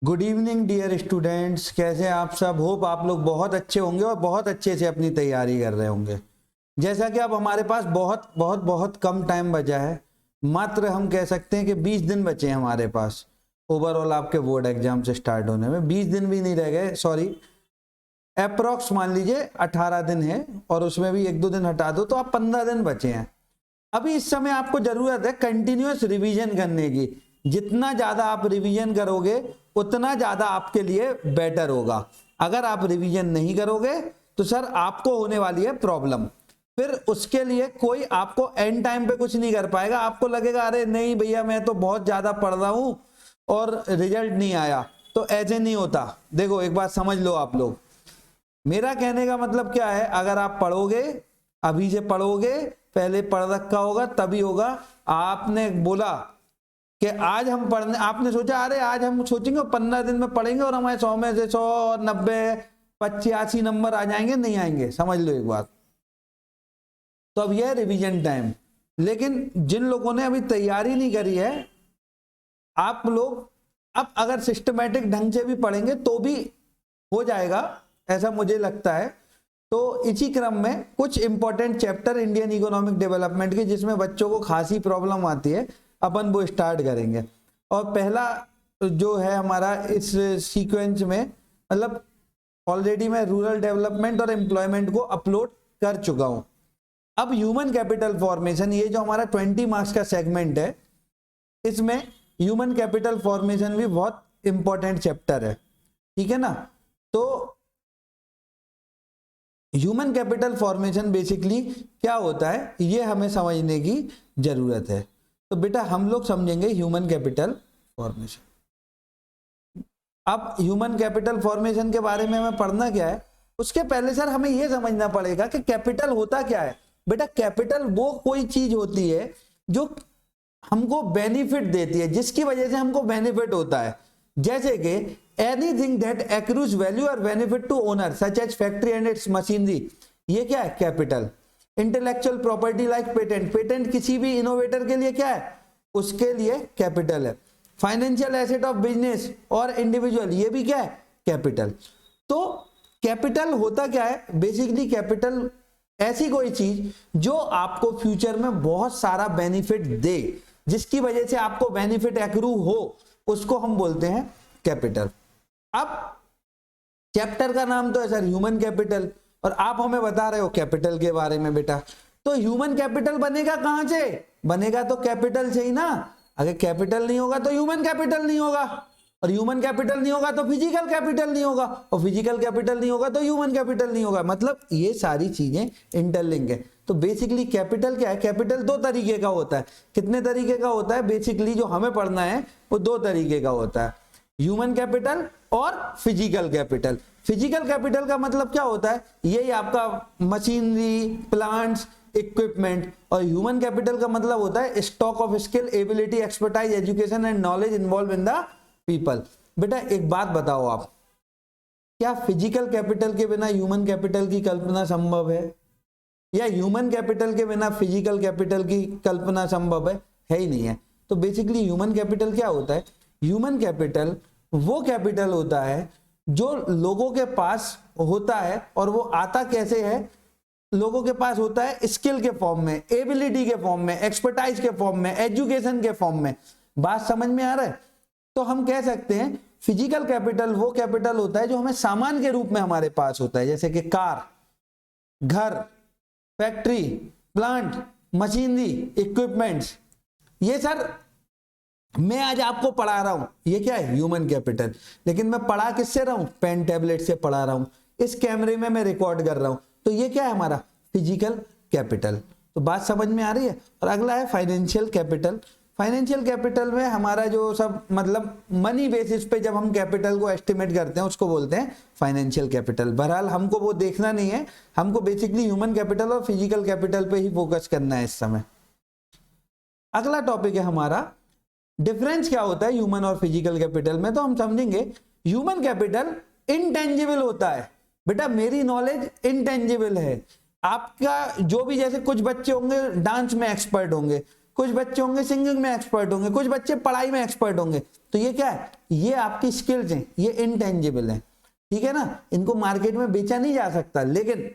Good evening dear students, कैसे हैं आप सब। होप आप लोग बहुत अच्छे होंगे और बहुत अच्छे से अपनी तैयारी कर रहे होंगे। जैसा कि अब हमारे पास बहुत बहुत बहुत कम टाइम बचा है, मात्र हम कह सकते हैं कि 20 दिन बचे हैं हमारे पास ओवरऑल आपके बोर्ड एग्जाम से स्टार्ट होने में। 20 दिन भी नहीं रह गए, सॉरी, अप्रॉक्स मान लीजिए 18 दिन है और उसमें भी 1-2 दिन हटा दो तो आप 15 दिन बचे हैं। अभी इस समय आपको जरूरत है कंटिन्यूअस रिवीजन करने की। जितना ज्यादा आप रिवीजन करोगे उतना ज्यादा आपके लिए बेटर होगा। अगर आप रिवीजन नहीं करोगे तो सर आपको होने वाली है प्रॉब्लम। फिर उसके लिए कोई आपको एंड टाइम पे कुछ नहीं कर पाएगा। आपको लगेगा अरे नहीं भैया मैं तो बहुत ज्यादा पढ़ रहा हूं और रिजल्ट नहीं आया। तो ऐसे नहीं होता। देखो एक बात समझ लो आप लोग, मेरा कहने का मतलब क्या है, अगर आप पढ़ोगे, अभी से पढ़ोगे, पहले पढ़ रखा होगा तभी होगा। आपने बोला कि आज हम पढ़ने, आपने सोचा अरे आज हम सोचेंगे 15 दिन में पढ़ेंगे और हमारे 100 में से 100 और 90 85 नंबर आ जाएंगे, नहीं आएंगे। समझ लो एक बात। तो अब यह है रिवीजन टाइम। लेकिन जिन लोगों ने अभी तैयारी नहीं करी है, आप लोग अब अगर सिस्टमेटिक ढंग से भी पढ़ेंगे तो भी हो जाएगा, ऐसा मुझे लगता है। तो इसी क्रम में कुछ important chapter Indian economic development के जिसमें बच्चों को खासी प्रॉब्लम आती है, अपन वो स्टार्ट करेंगे। और पहला जो है हमारा इस सीक्वेंस में, मतलब ऑलरेडी मैं रूरल डेवलपमेंट और एम्प्लॉयमेंट को अपलोड कर चुका हूं। अब ह्यूमन कैपिटल फॉर्मेशन, ये जो हमारा 20 मार्क्स का सेगमेंट है, इसमें ह्यूमन कैपिटल फॉर्मेशन भी बहुत इंपॉर्टेंट चैप्टर है, ठीक है ना। तो ह्यूमन कैपिटल फॉर्मेशन बेसिकली क्या होता है ये हमें समझने की जरूरत है। तो बेटा हम लोग समझेंगे ह्यूमन कैपिटल फॉर्मेशन। अब ह्यूमन कैपिटल फॉर्मेशन के बारे में हमें पढ़ना क्या है, उसके पहले सर हमें यह समझना पड़ेगा कि कैपिटल होता क्या है। बेटा कैपिटल वो कोई चीज होती है जो हमको बेनिफिट देती है, जिसकी वजह से हमको बेनिफिट होता है। जैसे कि एनीथिंग दैट एक्रूज वैल्यू और benefit to owner such as factory and its machinery, ये क्या है capital. Intellectual property like patent, patent किसी भी इनोवेटर के लिए क्या है, उसके लिए कैपिटल है। फाइनेंशियल एसेट ऑफ बिजनेस और इंडिविजुअल, ये भी क्या है कैपिटल। तो कैपिटल होता क्या है, बेसिकली कैपिटल ऐसी कोई चीज जो आपको फ्यूचर में बहुत सारा बेनिफिट दे, जिसकी वजह से आपको बेनिफिट एक्रू हो, उसको हम बोलते हैं कैपिटल। अब चैप्टर का नाम तो है सर ह्यूमन कैपिटल, और आप हमें बता रहे हो कैपिटल के बारे में। बेटा तो ह्यूमन कैपिटल बनेगा कहां से, बनेगा तो कैपिटल से ही ना। अगर कैपिटल नहीं होगा तो ह्यूमन कैपिटल नहीं होगा, और ह्यूमन कैपिटल नहीं होगा तो फिजिकल कैपिटल नहीं होगा, और फिजिकल कैपिटल नहीं होगा तो ह्यूमन कैपिटल नहीं होगा। मतलब ये सारी चीजें इंटरलिंक है। तो बेसिकली कैपिटल क्या है, कैपिटल 2 तरीके का होता है। कितने तरीके का होता है, बेसिकली जो हमें पढ़ना है वो 2 तरीके का होता है, ह्यूमन कैपिटल और फिजिकल कैपिटल। फिजिकल कैपिटल का मतलब क्या होता है, यही आपका मशीनरी, प्लांट्स, इक्विपमेंट। और ह्यूमन कैपिटल का मतलब होता है stock of skill, ability, expertise, education and knowledge involve in the people. बेटा एक बात बताओ आप, क्या फिजिकल कैपिटल के बिना ह्यूमन कैपिटल की कल्पना संभव है, या ह्यूमन कैपिटल के बिना फिजिकल कैपिटल की कल्पना संभव है ही नहीं है। तो बेसिकली ह्यूमन कैपिटल क्या होता है, ह्यूमन कैपिटल वो कैपिटल होता है जो लोगों के पास होता है, और वो आता कैसे है, लोगों के पास होता है स्किल के फॉर्म में, एबिलिटी के फॉर्म में, एक्सपर्टाइज के फॉर्म में, एजुकेशन के फॉर्म में। बात समझ में आ रहा है। तो हम कह सकते हैं फिजिकल कैपिटल वो कैपिटल होता है जो हमें सामान के रूप में हमारे पास होता है, जैसे कि कार, घर, फैक्ट्री, प्लांट, मशीनरी, इक्विपमेंट्स। ये सर मैं आज आपको पढ़ा रहा हूं, ये क्या है ह्यूमन कैपिटल। लेकिन मैं पढ़ा किससे रहा हूं, पेन टैबलेट से पढ़ा रहा हूं, इस कैमरे में मैं रिकॉर्ड कर रहा हूं। तो ये क्या है हमारा फिजिकल कैपिटल। तो बात समझ में आ रही है। और अगला है फाइनेंशियल कैपिटल। फाइनेंशियल कैपिटल में हमारा जो सब मतलब मनी बेसिस पे जब हम कैपिटल को एस्टिमेट करते हैं उसको बोलते हैं फाइनेंशियल कैपिटल। बहरहाल हमको वो देखना नहीं है, हमको बेसिकली ह्यूमन कैपिटल और फिजिकल कैपिटल पे ही फोकस करना है इस समय। अगला टॉपिक है हमारा डिफरेंस क्या होता है ह्यूमन और फिजिकल कैपिटल में। तो हम समझेंगे ह्यूमन कैपिटल इनटेंजिबल होता है। बेटा मेरी नॉलेज इनटेंजिबल है, आपका जो भी, जैसे कुछ बच्चे होंगे डांस में एक्सपर्ट होंगे, कुछ बच्चे होंगे सिंगिंग में एक्सपर्ट होंगे, कुछ बच्चे पढ़ाई में एक्सपर्ट होंगे। तो ये क्या है, ये आपकी स्किल्स हैं, ये इनटेंजिबल है, ठीक है ना, इनको मार्केट में बेचा नहीं जा सकता। लेकिन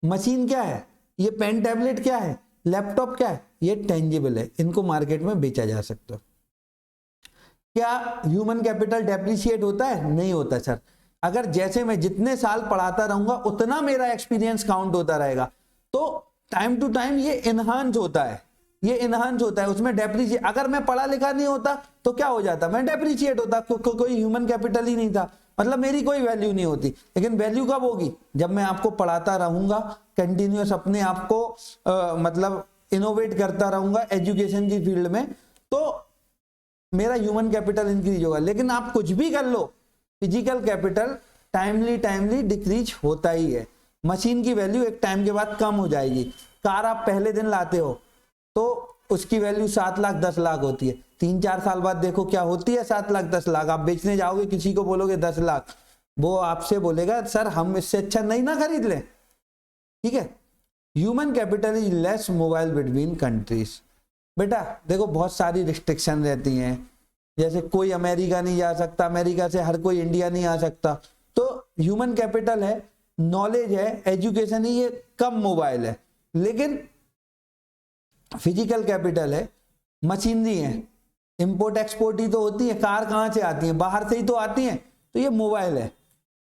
मशीन क्या है, ये पेन टैबलेट क्या है, लैपटॉप क्या है, ये टेंजिबल है, इनको मार्केट में बेचा जा सकता है। क्या ह्यूमन कैपिटल डेप्रिशिएट होता है? नहीं होता सर। अगर जैसे मैं जितने साल पढ़ाता रहूंगा उतना मेरा एक्सपीरियंस काउंट होता रहेगा, तो टाइम टू टाइम ये इनहांस होता है, ये इनहांस होता है, उसमें डेप्रिशिएट। अगर मैं पढ़ा लिखा नहीं होता तो क्या हो जाता, मैं डेप्रिशिएट होता, कोई ह्यूमन कैपिटल ही नहीं था, मतलब मेरी कोई वैल्यू नहीं होती। लेकिन वैल्यू कब होगी, जब मैं आपको पढ़ाता रहूंगा, कंटिन्यूअस अपने आप को मतलब इनोवेट करता रहूंगा एजुकेशन की फील्ड में, तो मेरा ह्यूमन कैपिटल इंक्रीज होगा। लेकिन आप कुछ भी कर लो, फिजिकल कैपिटल टाइमली डिक्रीज होता ही है। मशीन की वैल्यू एक टाइम के बाद कम हो जाएगी। कार आप पहले दिन लाते हो तो उसकी वैल्यू 7 लाख 10 लाख होती है, 3-4 साल बाद देखो क्या होती है, 7 लाख 10 लाख। आप बेचने जाओगे, किसी को बोलोगे 10 लाख, वो आपसे बोलेगा सर हम इससे अच्छा नहीं ना खरीद लें, ठीक है। Human capital is less mobile between countries. बेटा देखो बहुत सारी रिस्ट्रिक्शन रहती हैं, जैसे कोई अमेरिका नहीं जा सकता, अमेरिका से हर कोई इंडिया नहीं आ सकता। तो ह्यूमन कैपिटल है, नॉलेज है, एजुकेशन ही, ये कम मोबाइल है। लेकिन फिजिकल कैपिटल है, मशीनरी है, इंपोर्ट एक्सपोर्ट ही तो होती है, कार कहाँ से आती है, बाहर से ही तो आती है, तो ये मोबाइल है।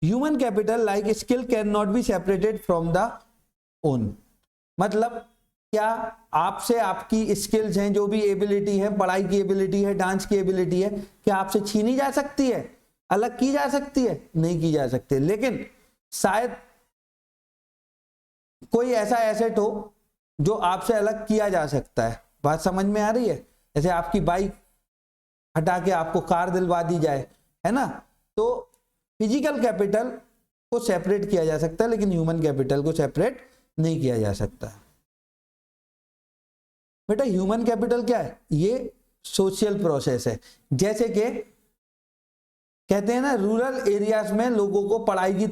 Human capital like skill can not be separated from the own. मतलब क्या आपसे आपकी स्किल्स हैं, जो भी एबिलिटी है, पढ़ाई की एबिलिटी है, डांस की एबिलिटी है, क्या आपसे छीनी जा सकती है, अलग की जा सकती है? नहीं की जा सकती। लेकिन शायद कोई ऐसा एसेट हो जो आपसे अलग किया जा सकता है। बात समझ में आ रही है? जैसे आपकी बाइक हटा के आपको कार दिलवा दी जाए, है ना, तो फिजिकल कैपिटल को सेपरेट किया जा सकता है, लेकिन ह्यूमन कैपिटल को सेपरेट नहीं किया जा सकता। बेटा ह्यूमन कैपिटल क्या है, ये सोशल प्रोसेस है। जैसे कि कहते हैं ना, रूरल एरियाज में लोगों को पढ़ाई की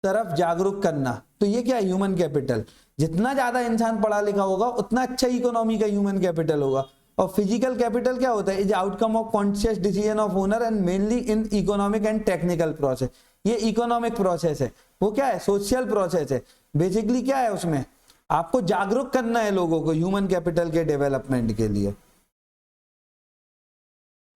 तरफ जागरूक करना, तो ये क्या है, ह्यूमन कैपिटल। जितना ज्यादा इंसान पढ़ा लिखा होगा उतना अच्छा इकोनॉमी का ह्यूमन कैपिटल होगा। और फिजिकल कैपिटल क्या होता है, is outcome of conscious decision of owner and mainly in economic and technical process. ये इकोनॉमिक प्रोसेस है, वो क्या है, सोशल प्रोसेस है। बेसिकली क्या है, उसमें आपको जागरूक करना है लोगों को ह्यूमन कैपिटल के डेवलपमेंट के लिए।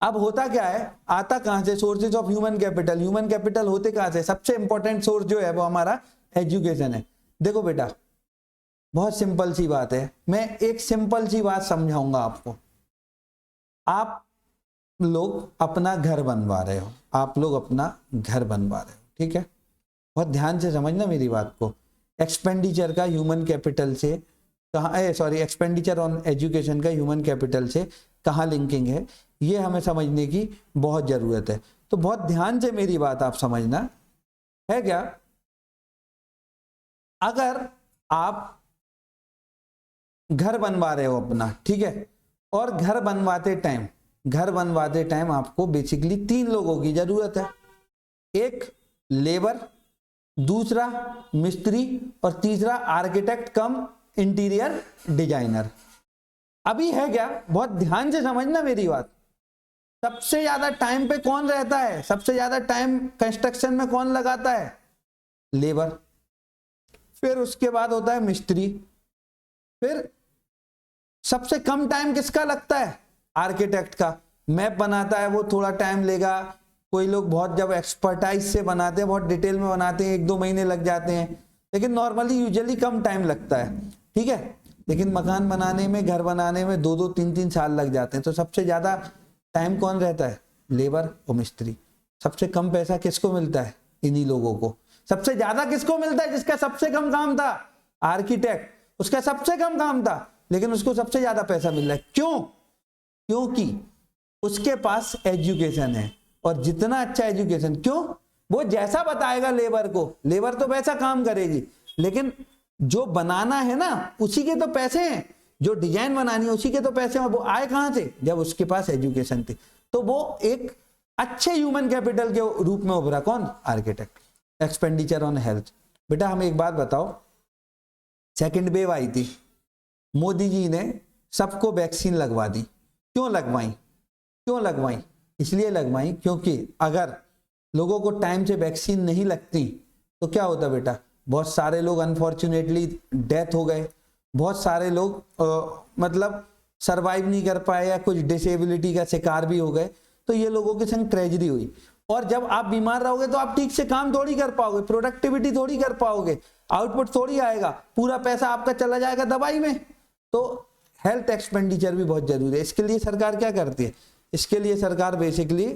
अब होता क्या है, आता कहां से, sources of human capital. Human capital होते कहां से, सबसे इंपॉर्टेंट सोर्स जो है वो हमारा एजुकेशन है। देखो बेटा बहुत सिंपल सी बात है, मैं एक सिंपल सी बात समझाऊंगा आपको। आप लोग अपना घर बनवा रहे हो, आप लोग अपना घर बनवा रहे हो, ठीक है, बहुत ध्यान से समझना मेरी बात को। एक्सपेंडिचर का ह्यूमन कैपिटल से कहाँ, सॉरी, एक्सपेंडिचर ऑन एजुकेशन का ह्यूमन कैपिटल से कहाँ लिंकिंग है, ये हमें समझने की बहुत जरूरत है। तो बहुत ध्यान से मेरी बात आप समझना है। क्या, अगर आप घर बनवा रहे हो अपना, ठीक है, और घर बनवाते टाइम आपको बेसिकली 3 लोगों की जरूरत है। एक लेबर, दूसरा मिस्त्री, और तीसरा आर्किटेक्ट कम इंटीरियर डिजाइनर। अभी है क्या, बहुत ध्यान से समझना मेरी बात। सबसे ज्यादा टाइम पे कौन रहता है, सबसे ज्यादा टाइम कंस्ट्रक्शन में कौन लगाता है, लेबर। फिर उसके बाद होता है मिस्त्री। फिर सबसे कम टाइम किसका लगता है, आर्किटेक्ट का। मैप बनाता है वो थोड़ा टाइम लेगा, कोई लोग बहुत जब एक्सपर्टाइज से बनाते हैं, बहुत डिटेल में बनाते हैं, 1-2 महीने लग जाते हैं, लेकिन नॉर्मली यूजुअली कम टाइम लगता है, ठीक है। लेकिन मकान बनाने में, घर बनाने में 2-2, 3-3 साल लग जाते हैं। तो सबसे ज्यादा टाइम कौन रहता है, लेबर और मिस्त्री। सबसे कम पैसा किसको मिलता है, इन्हीं लोगों को। सबसे ज्यादा किसको मिलता है, जिसका सबसे कम काम था, आर्किटेक्ट। उसका सबसे कम काम था लेकिन उसको सबसे ज्यादा पैसा मिल रहा है। क्यों, क्योंकि उसके पास एजुकेशन है। और जितना अच्छा एजुकेशन, क्यों, वो जैसा बताएगा लेबर को, लेबर तो वैसा काम करेगी, लेकिन जो बनाना है ना उसी के तो पैसे हैं, जो डिजाइन बनानी है उसी के तो पैसे हैं। वो आए कहां से, जब उसके पास एजुकेशन थी। तो वो एक अच्छे ह्यूमन कैपिटल के रूप में उभरा, कौन, आर्किटेक्ट। Expenditure on health. बेटा हमें एक बात बताओ, सेकंड वेव आई थी, मोदी जी ने सबको वैक्सीन लगवा दी। क्यों लगवाई? इसलिए लगवाई क्योंकि अगर लोगों को टाइम से वैक्सीन नहीं लगती तो क्या होता बेटा, बहुत सारे लोग अनफॉर्चुनेटली डेथ हो गए, बहुत सारे लोग मतलब सरवाइव नहीं कर पाए या कुछ डिसेबिलिटी का शिकार भी हो गए, तो ये लोगों के संग ट्रेजेडी हुई। और जब आप बीमार रहोगे तो आप ठीक से काम थोड़ी कर पाओगे, प्रोडक्टिविटी थोड़ी कर पाओगे, आउटपुट थोड़ी आएगा, पूरा पैसा आपका चला जाएगा दवाई में। तो हेल्थ एक्सपेंडिचर भी बहुत जरूरी है। इसके लिए सरकार क्या करती है? इसके लिए सरकार बेसिकली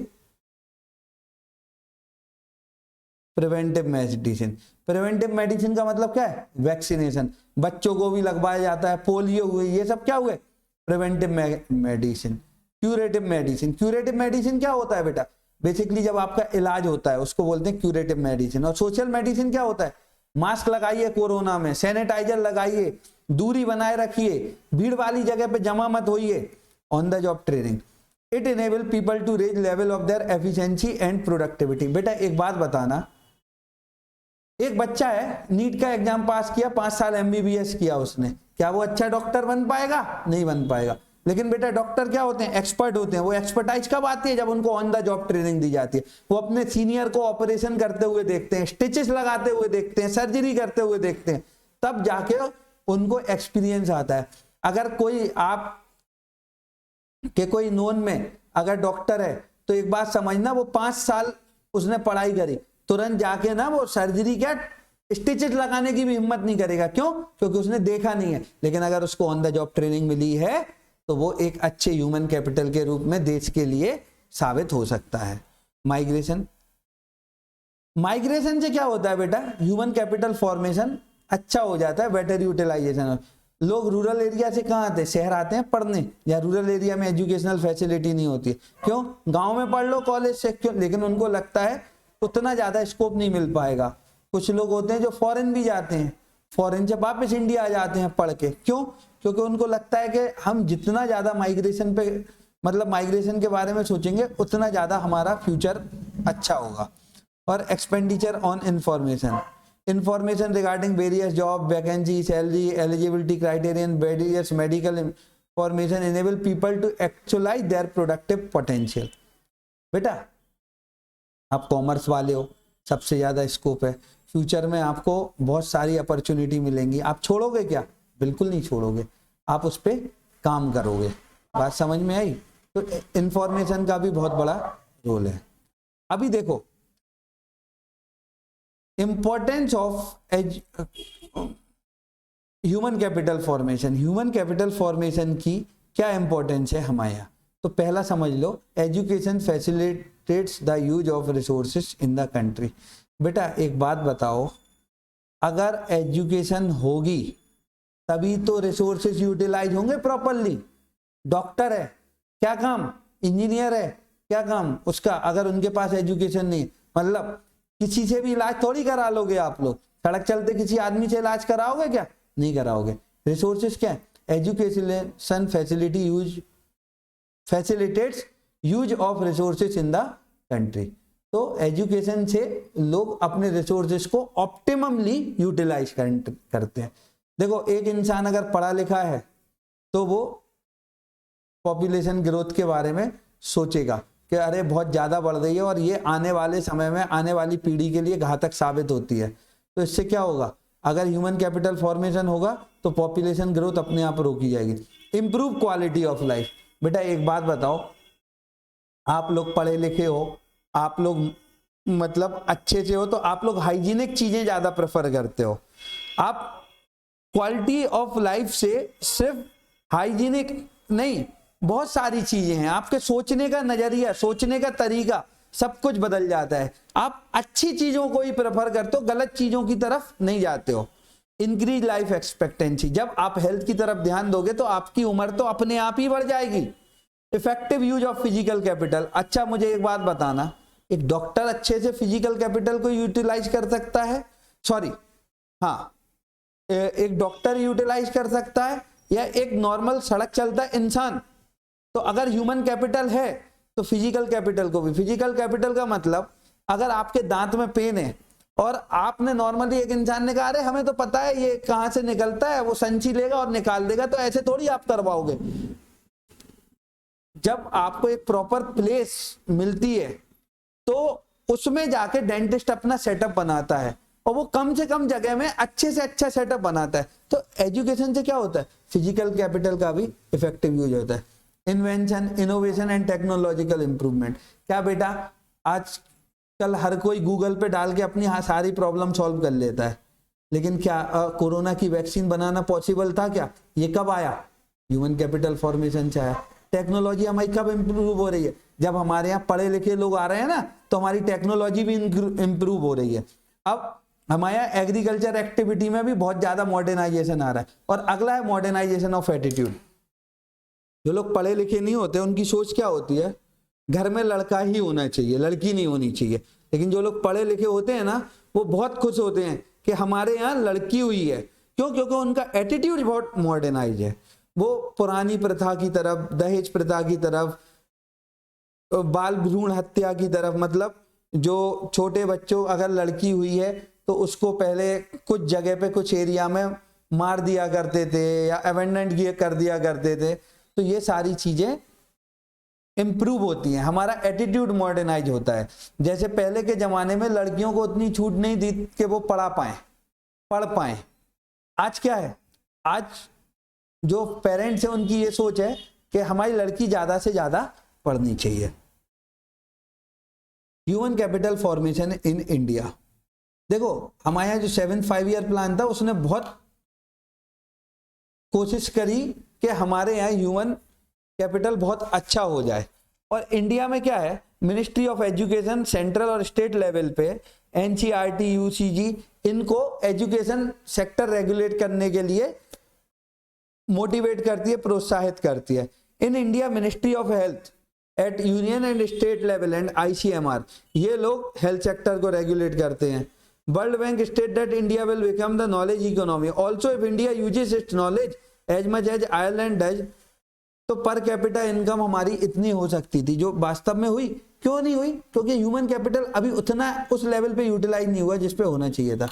प्रिवेंटिव मेडिसिन का मतलब क्या है? वैक्सीनेशन। बच्चों को भी लगवाया जाता है, पोलियो हुए, ये सब क्या हुए? Preventive medicine. क्यूरेटिव मेडिसिन क्या होता है बेटा? बेसिकली जब आपका इलाज होता है उसको बोलते हैं क्यूरेटिव मेडिसिन। और सोशल मेडिसिन क्या होता है? मास्क लगाइए कोरोना में, सैनिटाइजर लगाइए, दूरी बनाए रखिए, भीड़ वाली जगह पे जमा मत होइए, on the job training. It enable people to raise level of their efficiency and productivity. बेटा एक बात बताना, एक बच्चा है, नीट का एग्जाम पास किया, 5 साल एमबीबीएस किया उसने, क्या वो अच्छा डॉक्टर बन पाएगा? नहीं बन पाएगा। लेकिन बेटा डॉक्टर क्या होते हैं? एक्सपर्ट होते हैं। वो एक्सपर्टाइज कब आती है? जब उनको ऑन द जॉब ट्रेनिंग दी जाती है। वो अपने सीनियर को ऑपरेशन करते हुए देखते हैं, स्टिचेस लगाते हुए देखते हैं, सर्जरी करते हुए देखते हैं, तब जाके उनको एक्सपीरियंस आता है। अगर कोई आप के कोई नोन में अगर डॉक्टर है तो एक बात समझना, वो 5 साल उसने पढ़ाई करी, तुरंत जाके ना वो सर्जरी क्या स्टिचेस लगाने की भी हिम्मत नहीं करेगा। क्यों? क्योंकि उसने देखा नहीं है। लेकिन अगर उसको ऑन द जॉब ट्रेनिंग मिली है तो वो एक अच्छे ह्यूमन कैपिटल के रूप में देश के लिए साबित हो सकता है। माइग्रेशन से क्या होता है बेटा? ह्यूमन कैपिटल फॉर्मेशन अच्छा हो जाता है, बेटर यूटिलाइजेशन। लोग रूरल एरिया से कहाँ आते हैं? शहर आते हैं पढ़ने, या रूरल एरिया में एजुकेशनल फैसिलिटी नहीं होती है। क्यों? गांव में पढ़ लो कॉलेज से, क्यों? लेकिन उनको लगता है उतना ज्यादा स्कोप नहीं मिल पाएगा। कुछ लोग होते हैं जो फॉरेन भी जाते हैं, फॉरेन से वापस इंडिया आ जाते हैं पढ़ के। क्यों? क्योंकि उनको लगता है कि हम जितना ज्यादा माइग्रेशन पे मतलब माइग्रेशन के बारे में सोचेंगे उतना ज्यादा हमारा फ्यूचर अच्छा होगा। और expenditure on information regarding various job vacancy, salary, eligibility criterion, various medical information enable people to actualize their productive potential. बेटा आप कॉमर्स वाले हो, सबसे ज्यादा स्कोप है, फ्यूचर में आपको बहुत सारी अपॉर्चुनिटी मिलेंगी। आप छोड़ोगे क्या? बिल्कुल नहीं छोड़ोगे, आप उस पर काम करोगे। बात समझ में आई? तो इंफॉर्मेशन का भी बहुत बड़ा रोल है। अभी देखो importance of human capital formation की क्या इंपॉर्टेंस है हमारे यहाँ। तो पहला समझ लो, education facilitates the use of resources in the country. बेटा एक बात बताओ, अगर एजुकेशन होगी तभी तो रिसोर्सेज यूटिलाइज होंगे प्रॉपरली। डॉक्टर है क्या काम? इंजीनियर है क्या काम उसका? अगर उनके पास एजुकेशन नहीं, मतलब किसी से भी इलाज थोड़ी करा लोगे आप लोग। सड़क चलते किसी आदमी से इलाज कराओगे क्या? नहीं कराओगे। रिसोर्सेज क्या है? Education facilitates use of resources in the country. तो एजुकेशन से लोग अपने रिसोर्सेज को ऑप्टिममली यूटिलाइज करते हैं। देखो एक इंसान अगर पढ़ा लिखा है तो वो पॉपुलेशन ग्रोथ के बारे में सोचेगा कि अरे बहुत ज़्यादा बढ़ रही है और ये आने वाले समय में आने वाली पीढ़ी के लिए घातक साबित होती है। तो इससे क्या होगा? अगर ह्यूमन कैपिटल फॉर्मेशन होगा तो पॉपुलेशन ग्रोथ अपने आप रोकी जाएगी। Improve quality of life. बेटा एक बात बताओ, आप लोग पढ़े लिखे हो, आप लोग मतलब अच्छे से हो, तो आप लोग हाइजीनिक चीजें ज्यादा प्रेफर करते हो। आप क्वालिटी ऑफ लाइफ से सिर्फ हाइजीनिक नहीं, बहुत सारी चीजें हैं। आपके सोचने का नजरिया, सोचने का तरीका, सब कुछ बदल जाता है। आप अच्छी चीजों को ही प्रेफर करते हो, गलत चीजों की तरफ नहीं जाते हो। Increase life expectancy. जब आप हेल्थ की तरफ ध्यान दोगे तो आपकी उम्र तो अपने आप ही बढ़ जाएगी। Effective use of physical capital. अच्छा मुझे एक बात बताना, एक डॉक्टर अच्छे से फिजिकल कैपिटल को यूटिलाइज कर सकता है? सॉरी, हाँ, एक डॉक्टर यूटिलाइज कर सकता है या एक नॉर्मल सड़क चलता इंसान? तो अगर ह्यूमन कैपिटल है तो फिजिकल कैपिटल को भी। फिजिकल कैपिटल का मतलब अगर आपके दांत में पेन है और आपने नॉर्मली एक इंसान ने कहा अरे हमें तो पता है ये कहां से निकलता है, वो संची लेगा और निकाल देगा, तो ऐसे थोड़ी आप करवाओगे। जब आपको एक प्रॉपर प्लेस मिलती है तो उसमें जाके डेंटिस्ट अपना सेटअप बनाता है, और वो कम से कम जगह में अच्छे से अच्छा सेटअप बनाता है। तो एजुकेशन से क्या होता है, फिजिकल कैपिटल का भी इफेक्टिव यूज होता है। Invention, innovation and technological improvement. क्या बेटा, आज कल हर कोई गूगल पे डाल के अपनी सारी प्रॉब्लम सॉल्व कर लेता है, लेकिन क्या कोरोना की वैक्सीन बनाना पॉसिबल था क्या? ये कब आया? ह्यूमन कैपिटल फॉर्मेशन से आया। टेक्नोलॉजी हमारी कब इंप्रूव हो रही है? जब हमारे यहाँ पढ़े लिखे लोग आ रहे हैं ना, तो हमारी टेक्नोलॉजी भी इंप्रूव हो रही है। अब हमारे यहाँ एग्रीकल्चर एक्टिविटी में भी बहुत ज्यादा मॉडर्नाइजेशन आ रहा है। और अगला है मॉडर्नाइजेशन ऑफ एटीट्यूड। जो लोग पढ़े लिखे नहीं होते उनकी सोच क्या होती है, घर में लड़का ही होना चाहिए, लड़की नहीं होनी चाहिए। लेकिन जो लोग पढ़े लिखे होते हैं ना, वो बहुत खुश होते हैं कि हमारे यहाँ लड़की हुई है। क्यों? क्योंकि उनका एटीट्यूड बहुत मॉडर्नाइज है। वो पुरानी प्रथा की तरफ, दहेज प्रथा की तरफ, बाल भ्रूण हत्या की तरफ, मतलब जो छोटे बच्चों अगर लड़की हुई है तो उसको पहले कुछ जगह पे, कुछ एरिया में मार दिया करते थे या अबेंडन कर दिया करते थे। तो ये सारी चीजें इंप्रूव होती हैं, हमारा एटीट्यूड मॉडर्नाइज होता है। जैसे पहले के जमाने में लड़कियों को उतनी छूट नहीं दी कि वो पढ़ पाए। आज क्या है, आज जो पेरेंट्स हैं उनकी ये सोच है कि हमारी लड़की ज्यादा से ज्यादा पढ़नी चाहिए। Human capital formation in India. देखो हमारे यहाँ जो 7 5-year प्लान था, उसने बहुत कोशिश करी कि हमारे यहाँ ह्यूमन कैपिटल बहुत अच्छा हो जाए। और इंडिया में क्या है, मिनिस्ट्री ऑफ एजुकेशन सेंट्रल और स्टेट लेवल पे, एनसीईआरटी, यूजीसी, इनको एजुकेशन सेक्टर रेगुलेट करने के लिए मोटिवेट करती है, प्रोत्साहित करती है। In India ministry of health at union and state level and ICMR, ये लोग हेल्थ सेक्टर को रेगुलेट करते हैं। World bank state that India will become the knowledge economy, also if India uses its knowledge as much as Ireland does, तो per capita income हमारी इतनी हो सकती थी, जो वास्तव में हुई। क्यों नहीं हुई? क्योंकि ह्यूमन कैपिटल अभी उतना उस लेवल पे यूटिलाइज नहीं हुआ जिस पे होना चाहिए था।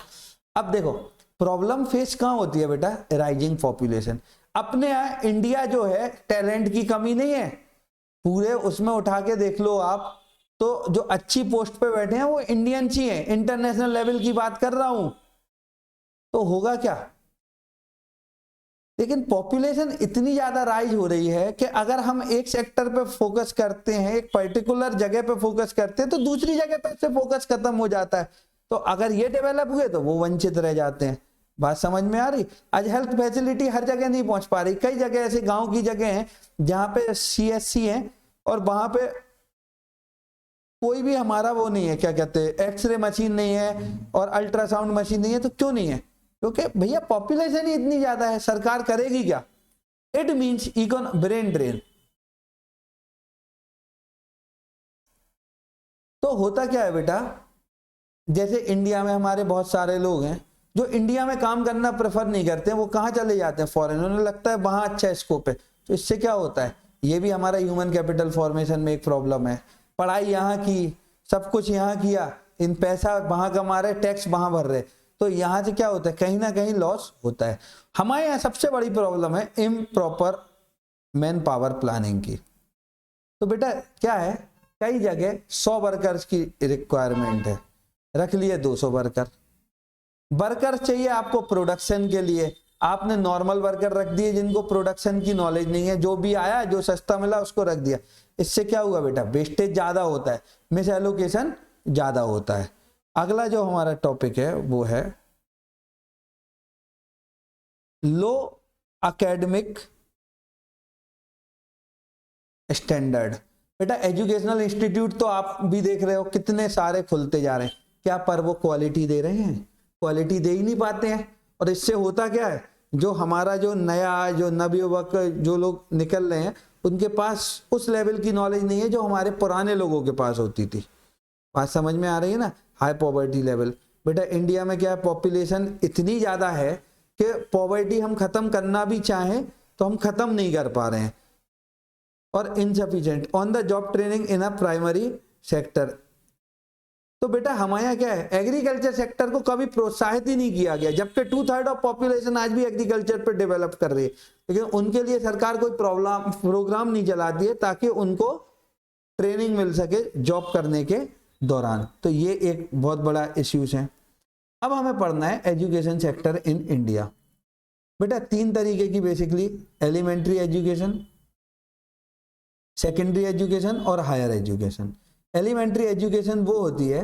अब देखो प्रॉब्लम फेस कहाँ होती है बेटा, राइजिंग पॉपुलेशन। अपने यहाँ इंडिया जो है, टैलेंट की कमी नहीं है, पूरे उसमें उठा के देख लो आप, तो जो अच्छी पोस्ट पे बैठे हैं वो इंडियंस ही हैं। इंटरनेशनल लेवल की बात कर रहा हूं, तो होगा क्या? लेकिन पॉपुलेशन इतनी ज्यादा राइज हो रही है कि अगर हम एक सेक्टर पे फोकस करते हैं, एक पर्टिकुलर जगह पे फोकस करते हैं, तो दूसरी जगह पे से फोकस खत्म हो जाता है। तो अगर ये डेवलप हुए तो वो वंचित रह जाते हैं। बात समझ में आ रही? आज हेल्थ फैसिलिटी हर जगह नहीं पहुंच पा रही। कई जगह ऐसे गांव की जगह हैं जहां पे CSC है और वहां पे कोई भी हमारा वो नहीं है, क्या कहते हैं, एक्सरे मशीन नहीं है और अल्ट्रासाउंड मशीन नहीं है। तो क्यों नहीं है? क्योंकि भैया पॉपुलेशन ही इतनी ज्यादा है, सरकार करेगी क्या? It means brain drain. तो होता क्या है बेटा, जैसे इंडिया में हमारे बहुत सारे लोग हैं जो इंडिया में काम करना प्रेफर नहीं करते हैं, वो कहाँ चले जाते हैं, फॉरेन। उन्हें लगता है वहां अच्छा स्कोप है। तो इससे क्या होता है, ये भी हमारा ह्यूमन कैपिटल फॉर्मेशन में एक प्रॉब्लम है। पढ़ाई यहाँ की, सब कुछ यहाँ किया, इन पैसा वहां कमा रहे, टैक्स वहां भर रहे, तो यहाँ से क्या होता है, कहीं ना कहीं लॉस होता है। हमारे यहाँ सबसे बड़ी प्रॉब्लम है इम्प्रॉपर मैन पावर प्लानिंग की। तो बेटा क्या है, कई जगह 100 वर्कर्स की रिक्वायरमेंट है, रख लिए 200 वर्कर चाहिए आपको प्रोडक्शन के लिए, आपने नॉर्मल वर्कर रख दिए जिनको प्रोडक्शन की नॉलेज नहीं है, जो भी आया जो सस्ता मिला उसको रख दिया। इससे क्या हुआ बेटा, वेस्टेज ज्यादा होता है, मिस एलोकेशन ज्यादा होता है। अगला जो हमारा टॉपिक है वो है लो एकेडमिक स्टैंडर्ड। बेटा एजुकेशनल इंस्टीट्यूट तो आप भी देख रहे हो कितने सारे खुलते जा रहे हैं, क्या पर वो क्वालिटी दे रहे हैं? क्वालिटी दे ही नहीं पाते हैं। और इससे होता क्या है, जो हमारा जो नया जो नवयुवक जो लोग निकल रहे हैं उनके पास उस लेवल की नॉलेज नहीं है जो हमारे पुराने लोगों के पास होती थी। बात समझ में आ रही है ना? High poverty level. बेटा इंडिया में क्या है, पॉपुलेशन इतनी ज्यादा है कि पॉवर्टी हम खत्म करना भी चाहें तो हम खत्म नहीं कर पा रहे हैं। और insufficient on the job training in a primary sector. तो बेटा हमारे यहाँ क्या है, एग्रीकल्चर सेक्टर को कभी प्रोत्साहित ही नहीं किया गया, जबकि 2/3 ऑफ पॉपुलेशन आज भी एग्रीकल्चर पर डेवलप कर रही है, लेकिन उनके लिए सरकार कोई प्रोग्राम नहीं चलाती है ताकि उनको ट्रेनिंग मिल सके जॉब करने के दौरान। तो ये एक बहुत बड़ा इश्यूज है। अब हमें पढ़ना है एजुकेशन सेक्टर इन इंडिया। बेटा 3 तरीके की basically, elementary education, secondary education और हायर एजुकेशन। एलिमेंट्री एजुकेशन वो होती है,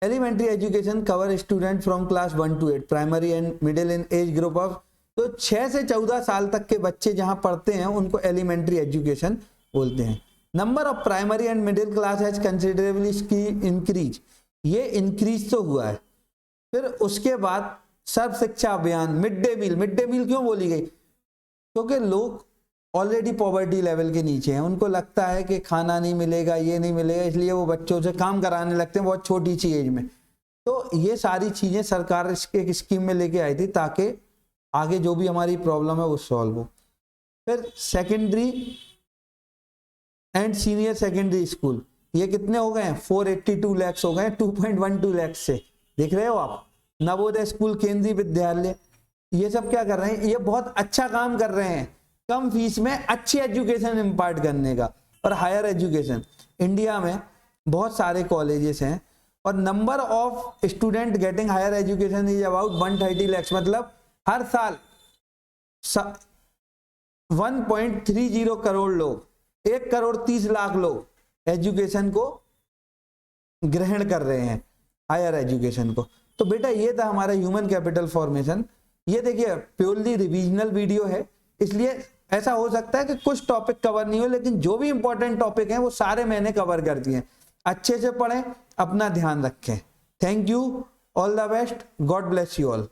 elementary education cover student from class 1 to 8 primary and middle in age group of, तो 6 से 14 साल तक के बच्चे जहां पढ़ते हैं उनको एलिमेंट्री एजुकेशन बोलते हैं। Number of primary and middle class has considerably increase, ये इंक्रीज तो हुआ है। फिर उसके बाद सर्व शिक्षा अभियान, मिड डे मील क्यों बोली गई, क्योंकि लोग ऑलरेडी पॉवर्टी लेवल के नीचे हैं, उनको लगता है कि खाना नहीं मिलेगा, ये नहीं मिलेगा, इसलिए वो बच्चों से काम कराने लगते हैं बहुत छोटी सी एज में। तो ये सारी चीजें सरकार एक स्कीम में लेके आई थी ताकि आगे जो भी हमारी प्रॉब्लम है वो सॉल्व हो। फिर secondary and senior secondary school, ये कितने हो गए हैं, 482 लाख हो गए, 2.12 लाख से, देख रहे हो आप। नवोदय स्कूल, केंद्रीय विद्यालय, ये सब क्या कर रहे हैं, ये बहुत अच्छा काम कर रहे हैं कम फीस में अच्छी एजुकेशन इम्पार्ट करने का। और हायर एजुकेशन, इंडिया में बहुत सारे कॉलेजेस हैं और number of student getting higher education is about 130 lakh, मतलब हर साल 1.30 करोड़ लोग, 1,30,00,000 लोग एजुकेशन को ग्रहण कर रहे हैं, हायर एजुकेशन को। तो बेटा ये था हमारा ह्यूमन कैपिटल फॉर्मेशन। ये देखिए प्योरली रिविजनल वीडियो है, इसलिए ऐसा हो सकता है कि कुछ टॉपिक कवर नहीं हो, लेकिन जो भी इंपॉर्टेंट टॉपिक हैं वो सारे मैंने कवर कर दिए। अच्छे से पढ़ें, अपना ध्यान रखें। Thank you, all the best, God bless you all.